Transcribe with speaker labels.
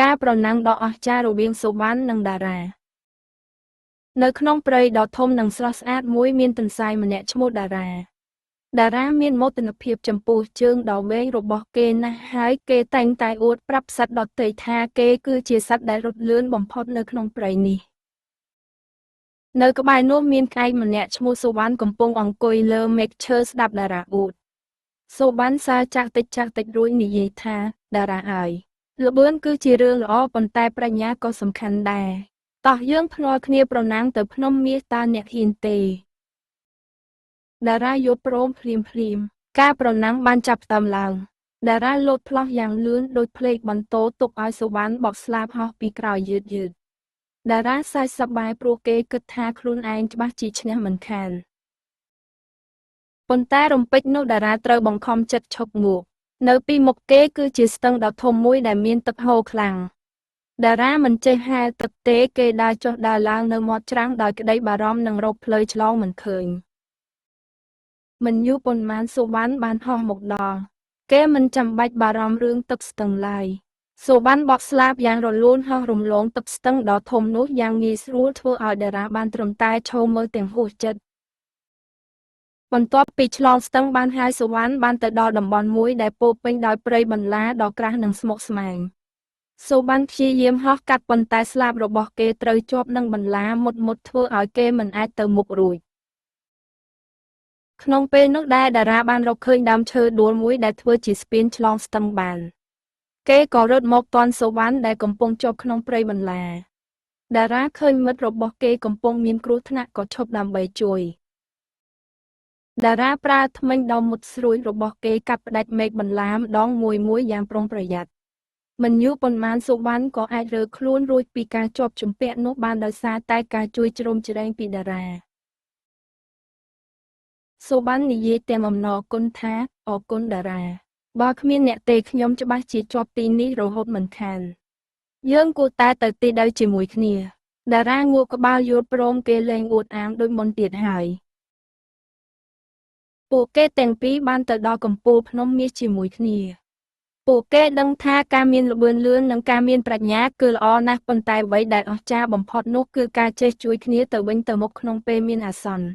Speaker 1: ការប្រណាំងដ៏អស្ចារ្យរវាងសូវ៉ាន់និងតារានៅក្នុងព្រៃដ៏ធំនិងស្រស់ស្អាតមួយមានទន្សាយម្នាក់ឈ្មោះតារាមានមោទនភាពចំពោះជើងដ៏វែងរបស់គេណាស់ហើយគេតែងតែអួតប្រាប់សត្វដទៃថាគេគឺជាសត្វដែលរត់លឿនបំផុតនៅក្នុងព្រៃនេះនៅក្បែរនោះមានក្អែកម្នាក់ឈ្មោះសូវ៉ាន់កំពុងអង្គុយលើមែកឈើស្ដាប់តារាអួតសូវ៉ាន់សើចាក់តិចរួចនិយាយថាតារាអើយល្បឿនគឺជារឿងល្អប៉ុន្តែប្រាជ្ញាក៏សំខាន់ដែរតោះយើងភ្នាល់គ្នាប្រណាំងទៅភ្នំមាសតើអ្នកហ៊ានទេតារាយល់ព្រមភ្លាមការប្រណាំងបានចាប់ផ្ដើមឡើងតារាលោតផ្លោះយ៉ាងលឿនដូចភ្លេចបន្ទោទុកឲ្យសូវ៉ាន់បកស្លាបហោះពីក្រោយយឺតតារាសើចសប្បាយព្រោះគេគិតថាខ្លួនឯងច្បាស់ជាឈ្នះមិនខានប៉ុន្តែរំពេចនោះតារាត្រូវបង្ខំចិត្តឈប់ងក់នៅពីមុខគេគឺជាស្ទឹងដ៏ធំមួយដែលមានទឹកហូរខ្លាំងតារាមិនចេះហែលទឹកទេគេដើរចុះដើរឡើងនៅមាត់ច្រាំងដោយក្តីបារម្ភនិងរកផ្លូវឆ្លងមិនឃើញមិនយូរប៉ុន្មានសូវ៉ាន់បានហោះមកដល់គេមិនចាំបាច់បារម្ភរឿងទឹកស្ទឹងឡើយសូវ៉ាន់បកស្លាបយ៉ាងរលូនហោះរំលងទឹកស្ទឹងដ៏ធំនោះយ៉ាងងាយស្រួលធ្វើឲ្យតារាបានត្រឹមតែឈរមើលទាំងហួសចិត្តបន្ទាប់ពីឆ្លងស្ទឹងបានហើយសូវ៉ាន់បានទៅដល់តំបន់មួយដែលពោរពេញដោយព្រៃបន្លាដ៏ក្រាស់និងស្មុគស្មាញសូវ៉ាន់ព្យាយាមហោះកាត់ប៉ុន្តែស្លាបរបស់គេត្រូវជាប់នឹងបន្លាមុតធ្វើឲ្យគេមិនអាចទៅមុខរួចក្នុងពេលនោះដែរតារាបានរកឃើញដើមឈើដួលមួយដែលធ្វើជាស្ពានឆ្លងស្ទឹងបានគេក៏រត់មកទាន់សូវ៉ាន់ដែលកំពុងជាប់ក្នុងព្រៃបន្លាតារាឃើញមិត្តរបស់គេកំពុងមានគ្រោះថ្នាក់ក៏ឈប់ដើម្បីជួយតារាប្រើធ្មេញដ៏មុតស្រួយរបស់គេកាត់ផ្ដាច់មែកបន្លាម្ដងមួយយ៉ាងប្រុងប្រយ័ត្នមិនយូរប៉ុន្មានសូវ៉ាន់ក៏អាចរើខ្លួនរួចពីការជាប់ជំពាក់នោះបានដោយសារតែការជួយជ្រោមជ្រែងពីតារាសូវ៉ាន់និយាយទាំងអំណរគុណថាអរគុណតារាបើគ្មានអ្នកទេខ្ញុំច្បាស់ជាជាប់ទីនេះរហូតមិនខានយើងគួរតែទៅទីដៅជាមួយគ្នាតារាងក់ក្បាលយល់ព្រមគេលែងអួតអាងដូចមុនទៀតហើយពួកគេទាំងពីរបានទៅដល់កំពូលភ្នំមាសជាមួយគ្នាពួកគេដឹងថាការមានល្បឿនលឿននិងការមានប្រាជ្ញាគឺល្អណាស់ប៉ុន្តែអ្វីដែលអស្ចារ្យបំផុតនោះគឺការចេះជួយគ្នាទៅវិញទៅមកក្នុងពេលមានអាសន្ន